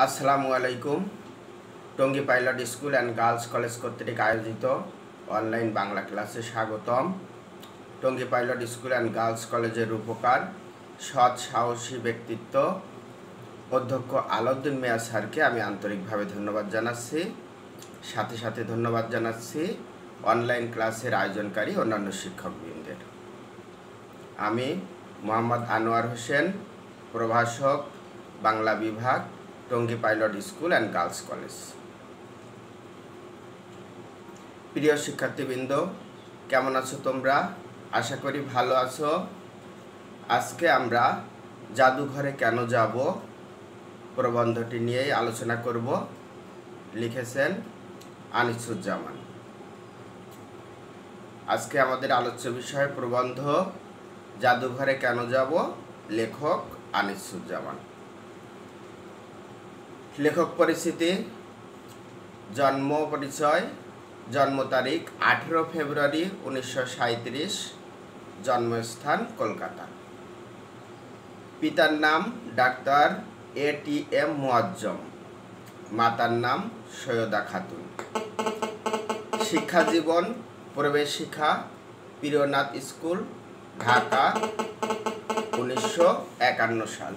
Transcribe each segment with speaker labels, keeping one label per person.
Speaker 1: আসসালামু আলাইকুম। Tongi pilot school and girls college কর্তৃক আয়োজিত অনলাইন বাংলা ক্লাসে স্বাগতম। Tongi pilot school and girls কলেজের রূপকার সৎ সাহসী ব্যক্তিত্ব অধ্যক্ষ আলাউদ্দিন মিয়া স্যারকে আমি আন্তরিকভাবে ধন্যবাদ জানাচ্ছি। সাথে সাথে ধন্যবাদ জানাচ্ছি অনলাইন ক্লাসের আয়োজনকারী অন্যান্য শিক্ষকবৃন্দের। আমি মোহাম্মদ আনোয়ার হোসেন, প্রভাষক, বাংলা বিভাগ, Tongi pilot school and girls college. প্রিয় শিক্ষার্থীবৃন্দ, কেমন আছো তোমরা? আশা করি ভালো আছো। আজকে আমরা জাদুঘরে কেন যাব প্রবন্ধটি নিয়েই আলোচনা করব। লিখেছেন আনিসুজ্জামান। আজকে আমাদের আলোচ্য বিষয় প্রবন্ধ জাদুঘরে কেন যাব, লেখক আনিসুজ্জামান। লেখক পরিচিতি, জন্ম পরিচয়, জন্ম তারিখ 18 ফেব্রুয়ারি 1937, জন্মস্থান কলকাতা। পিতার নাম ডাক্তার ATM মুয়াজ্জম, মাতার নাম সৈয়দা খাতুন। শিক্ষা জীবন, প্রবেশিকা প্রিয়নাথ স্কুল, ঢাকা, 1951 সাল।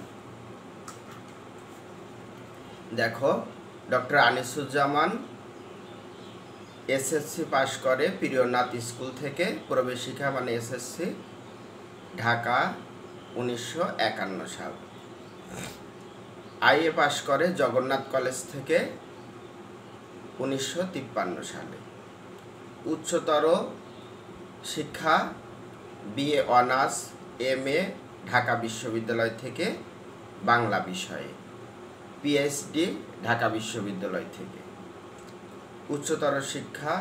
Speaker 1: দেখো, ডক্টর আনিসুজ্জামান SSC পাশ করে প্রিয়নাথ স্কুল থেকে, প্রবেশিকা মানে SSC, ঢাকা, 1951 সাল। IA পাশ করে জগন্নাথ কলেজ থেকে 1953 সালে। উচ্চতর শিক্ষা BA অনার্স MA ঢাকা বিশ্ববিদ্যালয় থেকে বাংলা বিষয়ে, PhD ঢাকা বিশ্ববিদ্যালয় থেকে। উচ্চতর শিক্ষা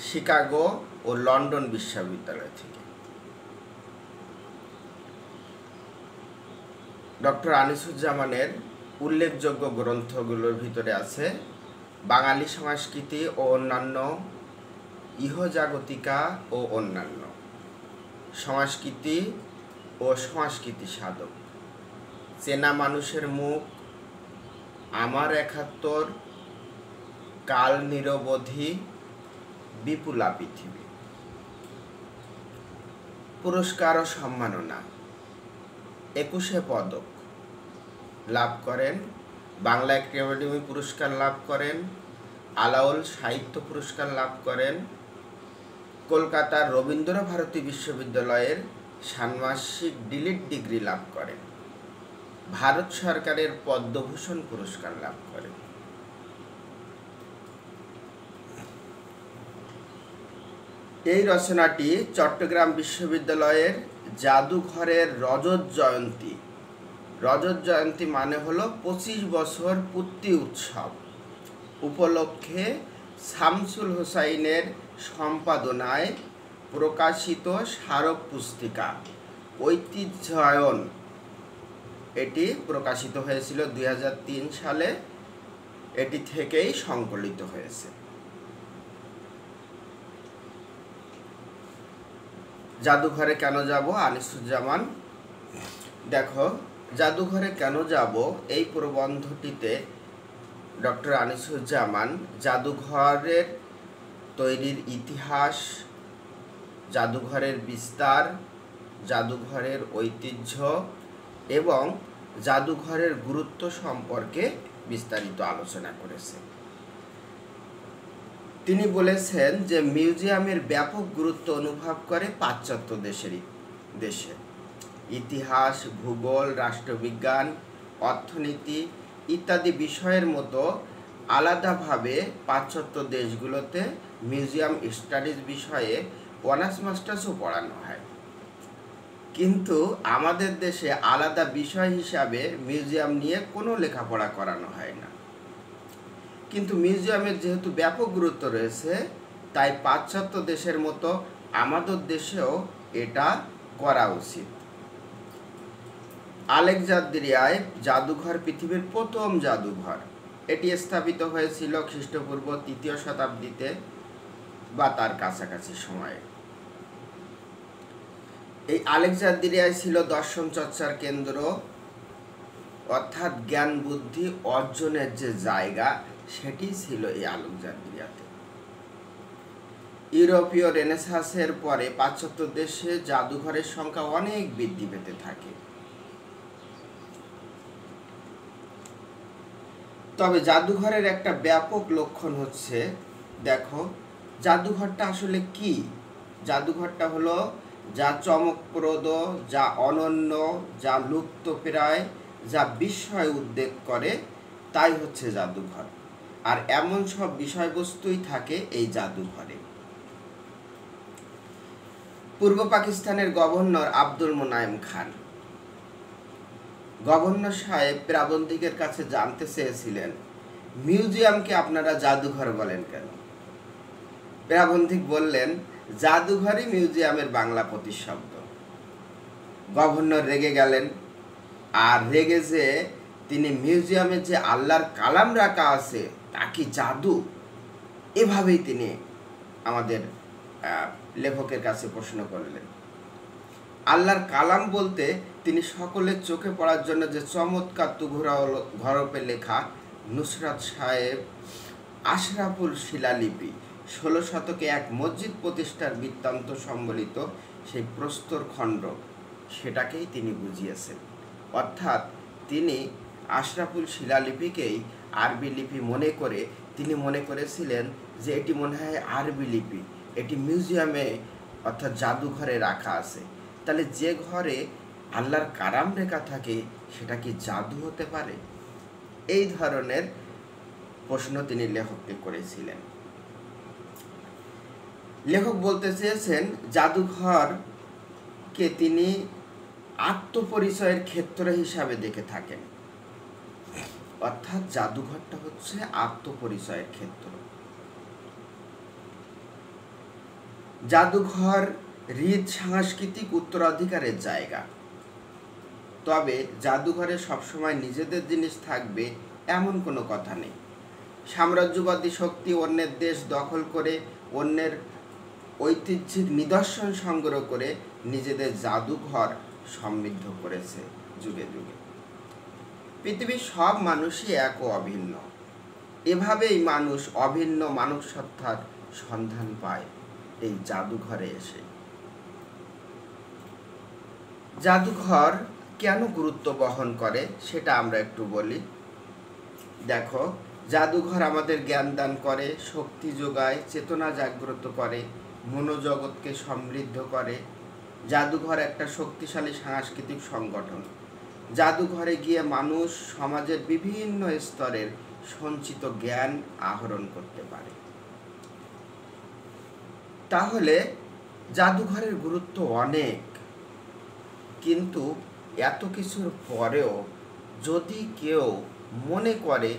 Speaker 1: শিকাগো ও লন্ডন বিশ্ববিদ্যালয় থেকে। ডক্টর আনিসুজ্জামানের উল্লেখযোগ্য গ্রন্থগুলোর ভিতরে আছে বাঙালি সংস্কৃতি ও অন্যান্য, ইহজাগতিকা ও অন্যান্য, সংস্কৃতি ও সংস্কৃতি সাধক, চেনা মানুষের মুখ, আমার 71, কাল নিরবধি, বিপুলা পৃথিবী। পুরস্কার ও সম্মাননা: 21 পদক লাভ করেন, বাংলা একাডেমি পুরস্কার লাভ করেন, আলাওল সাহিত্য পুরস্কার লাভ করেন, কলকাতার রবীন্দ্রভারতী বিশ্ববিদ্যালয়ের ষান্মাসিক ডিলিট ডিগ্রি লাভ করেন, ভারত সরকারের পদ্মভূষণ পুরস্কার লাভ করেন। এই রচনাটি চট্টগ্রাম বিশ্ববিদ্যালয়ের জাদুঘরের রজত জয়ন্তী, রজত জয়ন্তী মানে হলো 25 বছর পূর্তি উৎসব উপলক্ষে শামসুল হোসাইনের সম্পাদনায় প্রকাশিত স্মারক পুস্তিকা ঐতিহ্যায়ন, এটি প্রকাশিত হয়েছিল 2003 সালে। এটি থেকেই সংকলিত হয়েছে। জাদুঘরে কেন যাব আনিসুজ্জামান। দেখো, জাদুঘরে কেন যাব এই প্রবন্ধটিতে ডক্টর আনিসুজ্জামান জাদুঘরের তৈরির ইতিহাস, জাদুঘরের বিস্তার, জাদুঘরের ঐতিহ্য এবং জাদুঘরের গুরুত্ব সম্পর্কে বিস্তারিত আলোচনা করেছে। তিনি বলেছেন যে মিউজিয়ামের ব্যাপক গুরুত্ব অনুভব করে পাশ্চাত্য দেশে ইতিহাস, ভূগোল, রাষ্ট্রবিজ্ঞান, অর্থনীতি ইত্যাদি বিষয়ের মতো আলাদাভাবে পাশ্চাত্য দেশগুলোতে মিউজিয়াম স্টাডিজ বিষয়ে অনার্স মাস্টার্সও পড়ানো হয়, কিন্তু আমাদের দেশে আলাদা বিষয় হিসাবে মিউজিয়াম নিয়ে কোনো লেখাপড়া করানো হয় না। কিন্তু মিউজিয়ামের যেহেতু ব্যাপক গুরুত্ব রয়েছে, তাই পাশ্চাত্য দেশের মতো আমাদের দেশেও এটা করা উচিত। আলেকজান্দ্রিয়ায় জাদুঘর পৃথিবীর প্রথম জাদুঘর। এটি স্থাপিত হয়েছিল খ্রিস্টপূর্ব 3য় শতাব্দীতে বা তার কাছাকাছি সময়ে। এই আলেকজান্দ্রিয়ায় ছিল দর্শন চর্চার কেন্দ্র অর্থাৎ জ্ঞান বুদ্ধি অর্জনের যে জায়গা সেটি ছিল এই আলেকজান্দ্রিয়াতে। ইউরোপীয় রেনেসাঁসের পরে পাশ্চাত্য দেশে জাদুঘরের সংখ্যা অনেক বৃদ্ধি পেতে থাকে। তবে জাদুঘরের একটা ব্যাপক লক্ষণ হচ্ছে, দেখো জাদুঘরটা আসলে কি? জাদুঘরটা হলো যা চমকপ্রদ, যা অনন্য, যা লুপ্তপ্রায়, যা বিস্ময় উদ্বেগ করে, তাই হচ্ছে জাদুঘর। আর এমন সব বিষয়বস্তুই থাকে এই জাদুঘরে। পূর্ব পাকিস্তানের গভর্নর আব্দুল মোনায়েম খান, গভর্নর সাহেব প্রাবন্ধিকের কাছে জানতে চেয়েছিলেন, মিউজিয়ামকে আপনারা জাদুঘর বলেন কেন? প্রাবন্ধিক বললেন, জাদুঘরই মিউজিয়ামের বাংলা প্রতিশব্দ। গভর্নর রেগে গেলেন, আর রেগে যে তিনি মিউজিয়ামে যে আল্লাহর কালাম রাখা আছে তা কি জাদু? এভাবেই তিনি আমাদের লেখকের কাছে প্রশ্ন করলেন। আল্লাহর কালাম বলতে তিনি সকলের চোখে পড়ার জন্য যে চমৎকার তুঘরপে লেখা নুসরাত সাহেব আশরাফুল শিলালিপি 16 শতকে এক মসজিদ প্রতিষ্ঠার বৃত্তান্ত সম্বলিত সেই প্রস্তর খণ্ড, সেটাকেই তিনি বুঝিয়েছেন। অর্থাৎ তিনি আশরাফুল শিলালিপিকেই আরবি লিপি মনে করে তিনি মনে করেছিলেন যে এটি মনে হয় আরবি লিপি, এটি মিউজিয়ামে অর্থাৎ জাদুঘরে রাখা আছে। তাহলে যে ঘরে আল্লাহর কালাম লেখা থাকে সেটা কি জাদু হতে পারে? এই ধরনের প্রশ্ন তিনি লেখককে করেছিলেন। লেখক বলতে চেয়েছেন, জাদুঘরকে তিনি আত্মপরিচয়ের ক্ষেত্র হিসাবে দেখে থাকেন। অর্থাৎ জাদুঘরটা হচ্ছে আত্মপরিচয়ের ক্ষেত্র। জাদুঘর রীত সাংস্কৃতিক উত্তরাধিকারের জায়গা। তবে জাদুঘরে সবসময় নিজেদের জিনিস থাকবে এমন কোনো কথা নেই। সাম্রাজ্যবাদী শক্তি অন্যের দেশ দখল করে অন্যের ঐতিহ্যের নিদর্শন সংগ্রহ করে নিজেদের জাদুঘর সমৃদ্ধ করেছে যুগে যুগে। পৃথিবীর সব মানুষই এক ও অভিন্ন। এভাবেই মানুষ অভিন্ন মানব সত্তার সন্ধান পায় এই জাদুঘরে এসে। জাদুঘর কেন গুরুত্ব বহন করে সেটা আমরা একটু বলি। দেখো, জাদুঘর আমাদের জ্ঞান দান করে, শক্তি যোগায়, চেতনা জাগ্রত করে, মনোজগৎকে সমৃদ্ধ করে। জাদুঘর একটা শক্তিশালী সাংস্কৃতিক সংগঠন। জাদুঘরে গিয়ে মানুষ সমাজের বিভিন্ন স্তরের সঞ্চিত জ্ঞান আহরণ করতে পারে। তাহলে জাদুঘরের গুরুত্ব অনেক, কিন্তু এত কিছুর পরেও যদি কেউ মনে করে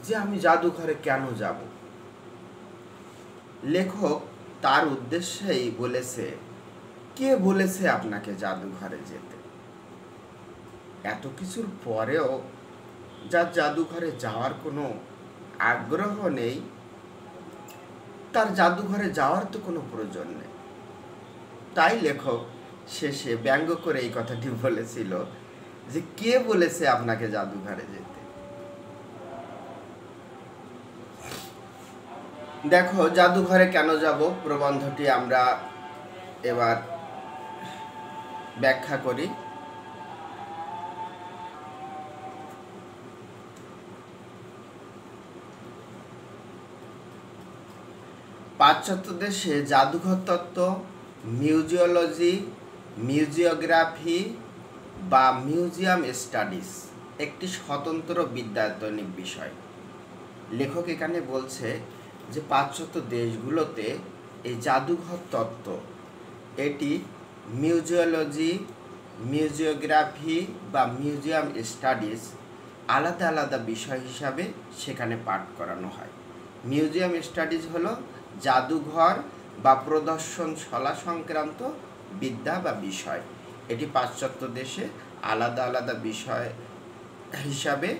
Speaker 1: যে আমি জাদুঘরে কেন যাব, লেখক তার উদ্দেশ্যেই বলেছে, কে বলেছে আপনাকে জাদুঘরে যেতে? এত কিছুর পরেও যার জাদুঘরে যাওয়ার কোনো আগ্রহ নেই, তার জাদুঘরে যাওয়ার তো কোনো প্রয়োজন নেই। তাই লেখক শেষে ব্যঙ্গ করে এই কথাটি বলেছিল যে কে বলেছে আপনাকে জাদুঘরে যেতে? দেখো, জাদুঘরে কেন যাব প্রবন্ধটি আমরা এবার ব্যাখ্যা করি। পাশ্চাত্য দেশে জাদুঘর তত্ত্ব, মিউজিওলজি, মিউজিওগ্রাফি বা মিউজিয়াম স্টাডিজ একটি স্বতন্ত্র বিদ্যায়তনিক বিষয়। লেখক এখানে বলছে যে পাশ্চাত্য দেশগুলোতে এই জাদুঘর তত্ত্ব এটি মিউজিওলজি, মিউজিওগ্রাফি বা মিউজিয়াম স্টাডিজ আলাদা আলাদা বিষয় হিসাবে সেখানে পাঠ করানো হয়। মিউজিয়াম স্টাডিজ হলো জাদুঘর বা প্রদর্শনশালা সংক্রান্ত বিদ্যা বা বিষয়। এটি পাশ্চাত্য দেশে আলাদা আলাদা বিষয় হিসাবে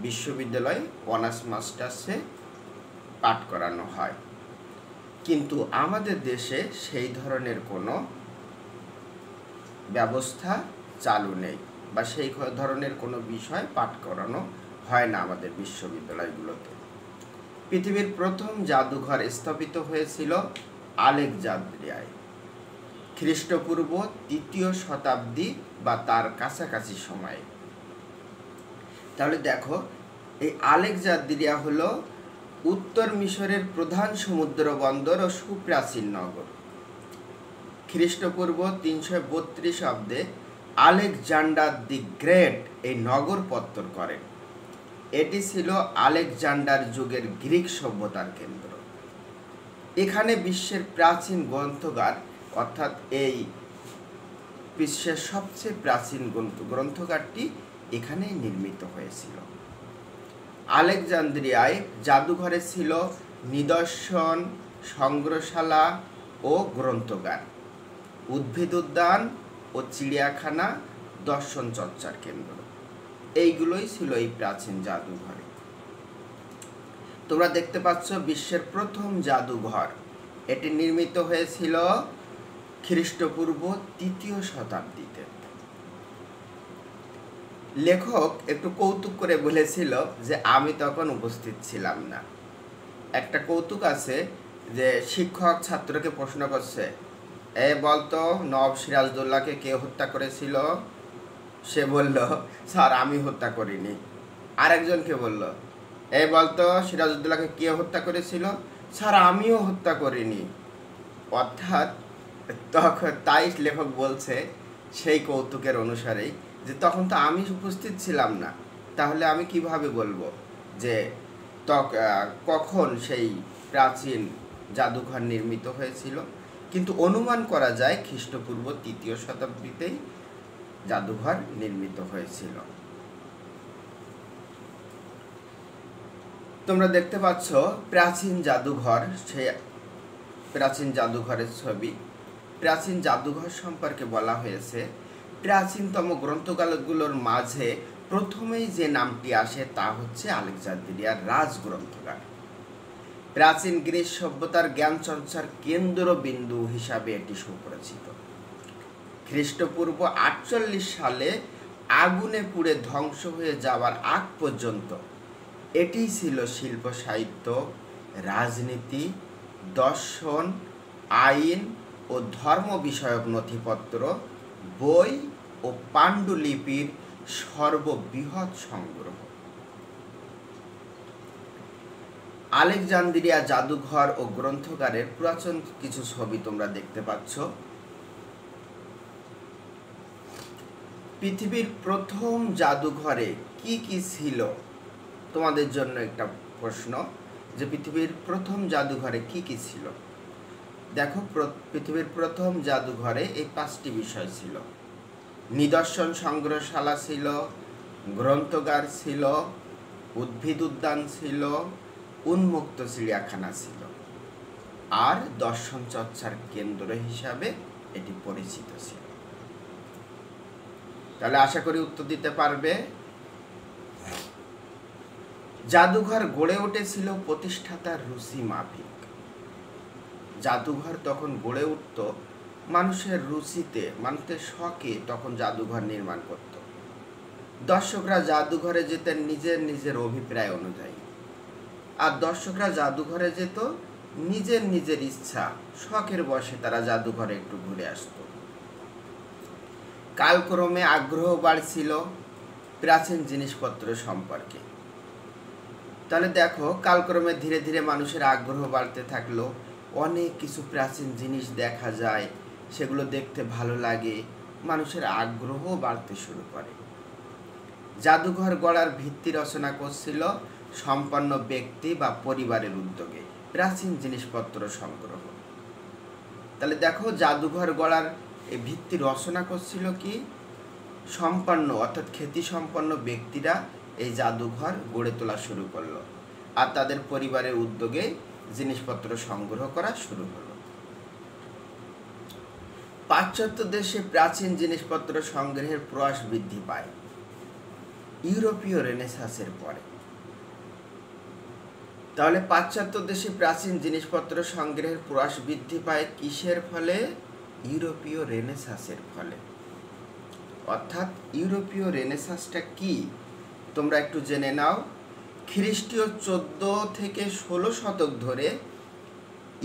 Speaker 1: বিশ্ববিদ্যালয়ে অনার্স মাস্টার্সে পাঠ করানো হয়। কিন্তু আমাদের দেশে সেই ধরনের কোনো ব্যবস্থা চালু নেই। বা সেই ধরনের কোনো বিষয় পাঠ করানো হয় না আমাদের বিশ্ববিদ্যালয়গুলোতে। পৃথিবীর প্রথম জাদুঘর স্থাপিত হয়েছিল আলেকজান্দ্রিয়ায় খ্রিস্টপূর্ব ৩য় শতাব্দী বা তার কাছাকাছি সময়ে। তাহলে দেখো, এই আলেকজান্দ্রিয়া হলো উত্তর মিশরের প্রধান সমুদ্র বন্দর ও সুপ্রাচীন নগর। খ্রিস্টপূর্ব ৩৩২ অব্দে আলেকজান্ডার দি গ্রেট এই নগর পত্তন করেন। এটি ছিল আলেকজান্ডার যুগের গ্রিক সভ্যতার কেন্দ্র। এখানে বিশ্বের প্রাচীন গ্রন্থাগার, অর্থাৎ এই বিশ্বের সবচেয়ে প্রাচীন গ্রন্থাগারটি এখানেই নির্মিত হয়েছিল। আলেকজান্দ্রিয়ায় জাদুঘরে ছিল নিদর্শন, সংগ্রহশালা ও গ্রন্থাগার, উদ্ভিদ উদ্যান ও চিড়িয়াখানা, দর্শন চর্চার কেন্দ্র। এইগুলোই ছিল এই প্রাচীন জাদুঘরে। তোমরা দেখতে পাচ্ছ বিশ্বের প্রথম জাদুঘর, এটি নির্মিত হয়েছিল খ্রিস্টপূর্ব ৩য় শতাব্দীতে। লেখক একটু কৌতুক করে বলেছিল যে আমি তখন উপস্থিত ছিলাম না। একটা কৌতুক আছে যে শিক্ষক ছাত্রকে প্রশ্ন করছে, বলতো নবাব সিরাজউদ্দৌলাকে কে হত্যা করেছিল? সে বলল, স্যার আমি হত্যা করিনি। আরেকজনকে বলল, বলতো সিরাজউদ্দৌলাকে কে হত্যা করেছিল? স্যার আমিও হত্যা করিনি। অর্থাৎ তখন তাই লেখক বলছে সেই কৌতুকের অনুসারেই যে তখন তো আমি উপস্থিত ছিলাম না, তাহলে আমি কিভাবে বলবো যে কখন সেই প্রাচীন জাদুঘর নির্মিত হয়েছিল। কিন্তু অনুমান করা যায় খ্রিস্টপূর্ব ৩য় শতাব্দীতেই জাদুঘর নির্মিত হয়েছিল। তোমরা দেখতে পাচ্ছ প্রাচীন জাদুঘর, সে প্রাচীন জাদুঘরের ছবি। প্রাচীন জাদুঘর সম্পর্কে বলা হয়েছে, প্রাচীনতম গ্রন্থগারগুলোর মাঝে প্রথমেই যে নামটি আসে তা হচ্ছে আলেকজান্দ্রিয়ার রাজগ্রন্থাগার। প্রাচীন গ্রিস সভ্যতার জ্ঞান চর্চার কেন্দ্রবিন্দু হিসাবে এটি সুপরিচিত। খ্রিস্টপূর্ব ৪৮ সালে আগুনে পুড়ে ধ্বংস হয়ে যাওয়ার আগ পর্যন্ত এটি ছিল শিল্প সাহিত্য, রাজনীতি, দর্শন, আইন ও ধর্ম বিষয়ক নথিপত্র, বই ও পাণ্ডুলিপির সর্ববৃহৎ সংগ্রহ। আলেকজান্দ্রিয়া জাদুঘর ও গ্রন্থাগারের পুরাতন কিছু ছবি তোমরা দেখতে পাচ্ছ। পৃথিবীর প্রথম জাদুঘরে কি কি ছিল? তোমাদের জন্য একটা প্রশ্ন যে পৃথিবীর প্রথম জাদুঘরে কি কি ছিল। দেখো, পৃথিবীর প্রথম জাদুঘরে এই 5টি বিষয় ছিল। নিদর্শন সংগ্রহশালা ছিল, গ্রন্থাগার ছিল, উদ্ভিদ উদ্যান ছিল, উন্মুক্ত চিড়িয়াখানা ছিল, আর দর্শন চর্চার কেন্দ্র হিসাবে এটি পরিচিত ছিল। তাহলে আশা করি উত্তর দিতে পারবে। জাদুঘর গড়ে উঠেছিল প্রতিষ্ঠাতার রুচি মাফিক। জাদুঘর তখন গড়ে উঠত মানুষের রুচিতে, মানুষের শখে তখন জাদুঘর নির্মাণ করত। দর্শকরা জাদুঘরে যেতেন নিজের নিজের অভিপ্রায় অনুযায়ী, আর দর্শকরা জাদুঘরে যেত নিজের নিজের ইচ্ছা, শখের বশে তারা জাদুঘরে একটু ঘুরে আসত। কালক্রমে আগ্রহ বাড়ছিল প্রাচীন জিনিসপত্র সম্পর্কে। তাহলে দেখো, কালক্রমে ধীরে ধীরে মানুষের আগ্রহ বাড়তে থাকলো। অনেক কিছু প্রাচীন জিনিস দেখা যায়, সেগুলো দেখতে ভালো লাগে, মানুষের আগ্রহ বাড়তে শুরু করে। জাদুঘর গড়ার ভিত্তি রচনা করছিল সম্পন্ন ব্যক্তি বা পরিবারের উদ্যোগে প্রাচীন জিনিসপত্র সংগ্রহ। তাহলে দেখো, জাদুঘর গড়ার এই ভিত্তি রচনা করছিল কি সম্পন্ন, অর্থাৎ খ্যাতি সম্পন্ন ব্যক্তিরা এই জাদুঘর গড়ে তোলা শুরু করলো, আর তাদের পরিবারের উদ্যোগে জিনিসপত্র সংগ্রহ করা শুরু হলো। পাশ্চাত্য দেশে প্রাচীন জিনিসপত্র সংগ্রহের প্রয়াস বৃদ্ধি পায় ইউরোপীয় রেনেসাঁসের পরে। তাহলে পাশ্চাত্য দেশে প্রাচীন জিনিসপত্র সংগ্রহের প্রয়াস বৃদ্ধি পায় কিসের ফলে? ইউরোপীয় রেনেসাঁসের ফলে। অর্থাৎ ইউরোপীয় রেনেসাঁসটা কি তোমরা একটু জেনে নাও। খ্রিস্টীয় 14 থেকে 16 শতক ধরে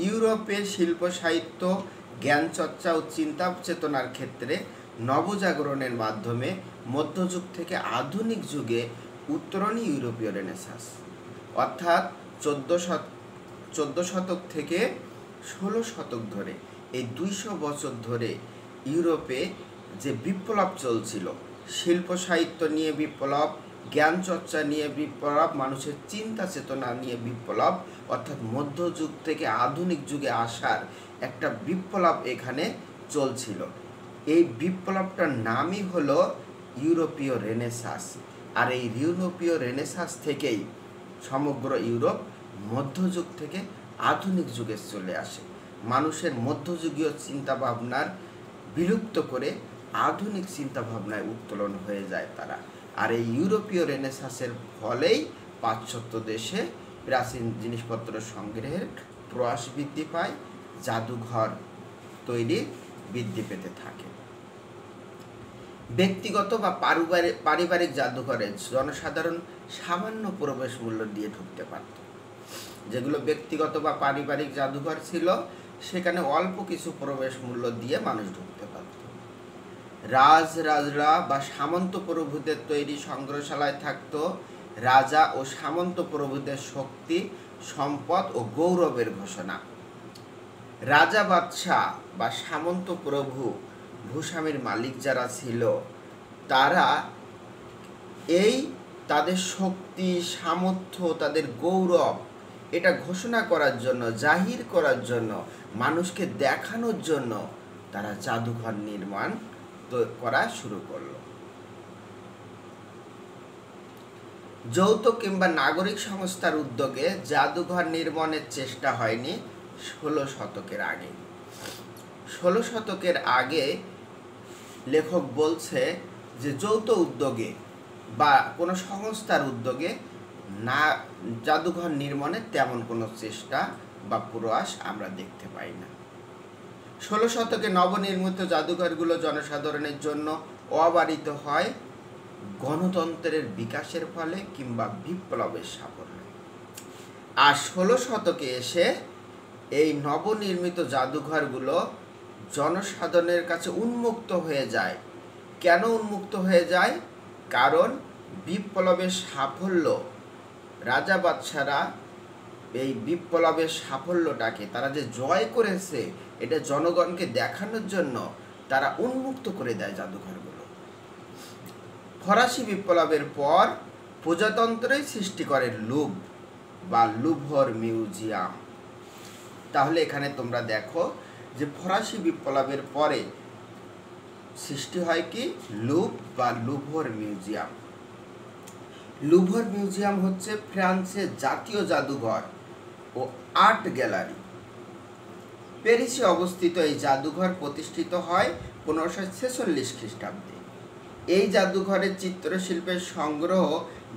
Speaker 1: ইউরোপের শিল্প সাহিত্য, জ্ঞান চর্চা ও চিন্তা চেতনার ক্ষেত্রে নবজাগরণের মাধ্যমে মধ্যযুগ থেকে আধুনিক যুগে উত্তরণই ইউরোপীয় রেনেসাঁস। অর্থাৎ 14 শতক থেকে 16 শতক ধরে এই 200 বছর ধরে ইউরোপে যে বিপ্লব চলছিল, শিল্প সাহিত্য নিয়ে বিপ্লব, জ্ঞান চর্চা নিয়ে বিপ্লব, মানুষের চিন্তা চেতনা নিয়ে বিপ্লব, অর্থাৎ মধ্যযুগ থেকে আধুনিক যুগে আসার একটা বিপ্লব এখানে চলছিল। এই বিপ্লবটার নামই হলো ইউরোপীয় রেনেসাঁস। আর এই ইউরোপীয় রেনেসাঁস থেকেই সমগ্র ইউরোপ মধ্যযুগ থেকে আধুনিক যুগে চলে আসে। মানুষের মধ্যযুগীয় চিন্তাভাবনার বিলুপ্ত করে আধুনিক চিন্তাভাবনায় উত্তোলন হয়ে যায় তারা। আর এই ইউরোপীয় রেনেসাঁসের ফলেই পাশ্চাত্য দেশে প্রাচীন জিনিসপত্র সংগ্রহের প্রয়াস বৃদ্ধি পায়, জাদুঘর তৈরি বৃদ্ধি পেতে থাকে। ব্যক্তিগত বা পারিবারিক জাদুঘরে জনসাধারণ সামান্য প্রবেশ মূল্য দিয়ে ঢুকতে পারত। যেগুলো ব্যক্তিগত বা পারিবারিক জাদুঘর ছিল সেখানে অল্প কিছু প্রবেশ মূল্য দিয়ে মানুষ ঢুকতে পারত। রাজরা বা সামন্ত প্রভুদের তৈরি সংগ্রহশালায় থাকত রাজা ও সামন্ত প্রভুদের শক্তি, সম্পদ ও গৌরবের ঘোষণা। রাজা বাদশাহ বা সামন্ত প্রভু, ভূস্বামীর মালিক যারা ছিল, তারা এই তাদের শক্তি, সামর্থ্য, তাদের গৌরব এটা ঘোষণা করার জন্য, জাহির করার জন্য, মানুষকে দেখানোর জন্য তারা জাদুঘর নির্মাণ করা শুরু করলো। যৌথ কিংবা নাগরিক সংস্থার উদ্যোগে জাদুঘর নির্মাণের চেষ্টা হয়নি 16 শতকের আগে। 16 শতকের আগে লেখক বলছে যে যৌথ উদ্যোগে বা কোনো সংস্থার উদ্যোগে না জাদুঘর নির্মাণের তেমন কোনো চেষ্টা বা প্রয়াস আমরা দেখতে পাই না। 16 শতকে নবনির্মিত জাদুঘরগুলো জনসাধারণের জন্য অবারিত হয় গণতন্ত্রের বিকাশের ফলে কিংবা বিপ্লবের সাফল্যে। আর 16 শতকে এসে এই নবনির্মিত জাদুঘরগুলো জনসাধারণের কাছে উন্মুক্ত হয়ে যায়। কেন উন্মুক্ত হয়ে যায়? কারণ বিপ্লবের সাফল্য, রাজা বাদশারা এই বিপ্লবের সাফল্যটাকে তারা যে জয় করেছে এটা জনগণকে দেখানোর জন্য তারা উন্মুক্ত করে দেয় জাদুঘরগুলো। ফরাসি বিপ্লবের পর প্রজাতন্ত্রই সৃষ্টি করে লুভ বা লুভর মিউজিয়াম। তাহলে এখানে তোমরা দেখো যে ফরাসি বিপ্লবের পরে সৃষ্টি হয় কি লুভ বা লুভর মিউজিয়াম। লুভর মিউজিয়াম হচ্ছে ফ্রান্সের জাতীয় জাদুঘর ও আর্ট গ্যালারি। প্যারিসে অবস্থিত এই জাদুঘর প্রতিষ্ঠিত হয় 1546 খ্রিস্টাব্দে। এই জাদুঘরের চিত্রশিল্পের সংগ্রহ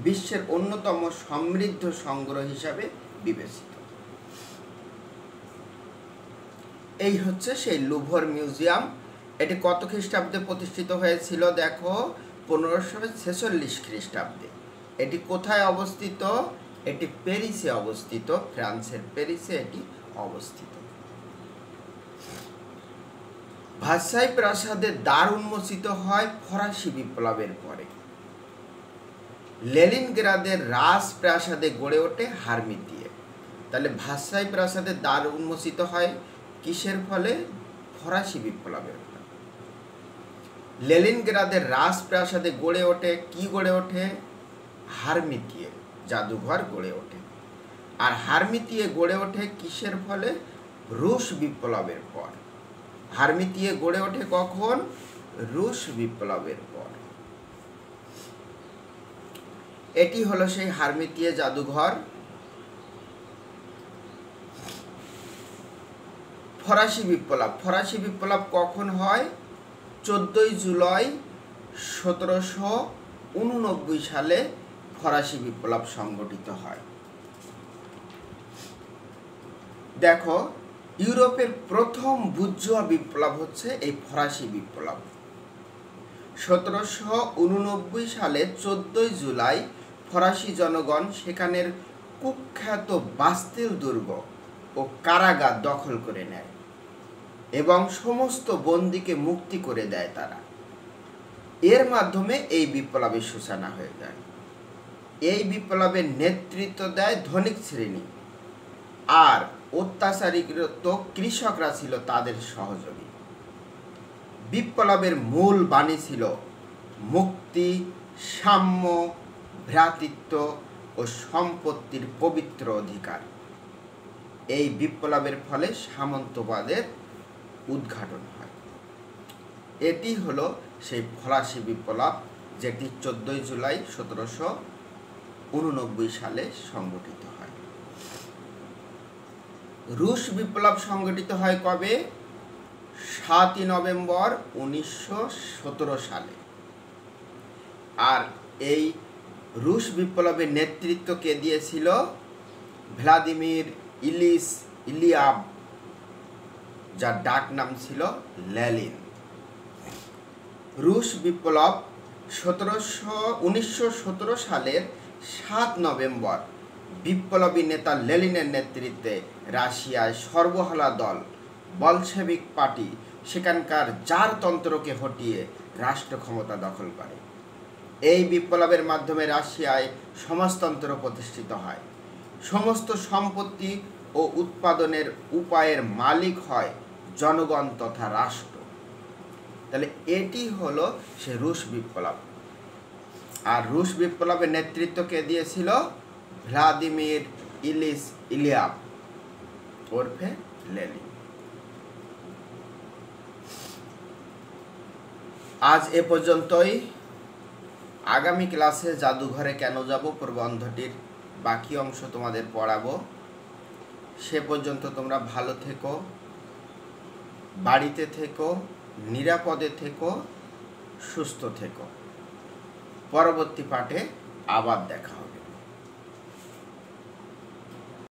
Speaker 1: বিশ্বের অন্যতম সমৃদ্ধ সংগ্রহ হিসাবে বিবেচিত। এই হচ্ছে সেই লুভর মিউজিয়াম। এটি কত খ্রিস্টাব্দে প্রতিষ্ঠিত হয়েছিল? দেখো 1546 খ্রিস্টাব্দে। এটি কোথায় অবস্থিত? এটি প্যারিসে অবস্থিত, ফ্রান্সের প্যারিসে এটি অবস্থিত। ভার্সাই প্রাসাদের দ্বার উন্মোচিত হয় ফরাসি বিপ্লবের পরে। লেনিনগ্রাদের রাজপ্রাসাদে গড়ে ওঠে হারমিতিয়ে। তাহলে ভার্সাই প্রাসাদের দ্বার উন্মোচিত হয় কিসের ফলে? ফরাসি বিপ্লবের ফলে। লেনিনগ্রাদের রাজপ্রাসাদে গড়ে ওঠে কি গড়ে ওঠে? হারমিতিয়ে জাদুঘর গড়ে ওঠে। আর হারমিতিয়ে গড়ে ওঠে কিসের ফলে? রুশ বিপ্লবের পর। হারমিতিয়ে গড়ে ওঠে কখন? রুশ বিপ্লবের পর। এটি হলো সেই হারমিতিয়ে জাদুঘর। ফরাসি বিপ্লব। ফরাসি বিপ্লব কখন হয়? 14 জুলাই 1789 সালে ফরাসি বিপ্লব সংগঠিত হয়। দেখো, ইউরোপের প্রথম বুর্জোয়া বিপ্লব হচ্ছে এই ফরাসি বিপ্লব। 1789 সালে 14 জুলাই ফরাসি জনগণ সেখানের কুখ্যাত বাস্তিল দুর্গ ও কারাগার দখল করে নেয় এবং সমস্ত বন্দীকে মুক্তি করে দেয় তারা। এর মাধ্যমে এই বিপ্লবের সূচনা হয়ে যায়। এই বিপ্লবের নেতৃত্ব দেয় ধনিক শ্রেণী, আর অত্যাচারিত কৃষকরা ছিল তাদের সহযোগী। বিপ্লবের মূল বাণী ছিল মুক্তি, সাম্য, ভ্রাতৃত্ব ও সম্পত্তির পবিত্র অধিকার। এই বিপ্লবের ফলে সামন্তবাদের উদ্ঘাটন হয়। এটি হলো সেই ফরাসি বিপ্লব, যেটি 14 জুলাই 1789 সালে সংগঠিত হয়। রুশ বিপ্লব সংগঠিত হয় কবে? 7 নভেম্বর 1917 সালে। আর এই রুশ বিপ্লবের নেতৃত্ব কে দিয়েছিল? ভ্লাদিমির ইলিচ ইলিয়াভ, যার ডাক নাম ছিল লেনিন। রুশ বিপ্লব 1917 সালের 7 নভেম্বর বিপ্লবী নেতা লেনিনের নেতৃত্বে রাশিয়ায় সর্বহারা দল বলশেভিক পার্টি সেখানকার জারতন্ত্রকে হটিয়ে রাষ্ট্র ক্ষমতা দখল করে। এই বিপ্লবের মাধ্যমে রাশিয়ায় সমাজতন্ত্র প্রতিষ্ঠিত হয়। সমস্ত সম্পত্তি ও উৎপাদনের উপায়ের মালিক হয় জনগণ তথা রাষ্ট্র। তাহলে এটি হলো সে রুশ বিপ্লব। আর রুশ বিপ্লবের নেতৃত্ব কে দিয়েছিল? ভ্লাদিমির ইলিচ ইলিয়াভ ওরফে লেনিন। আজ এ পর্যন্তই। আগামী ক্লাসে জাদুঘরে কেন যাব প্রবন্ধটির বাকি অংশ তোমাদের পড়াবো। সে পর্যন্ত তোমরা ভালো থেকো, বাড়িতে থেকো, নিরাপদে থেকো, সুস্থ থেকো। পরবর্তী পাঠে আবার দেখা হবে।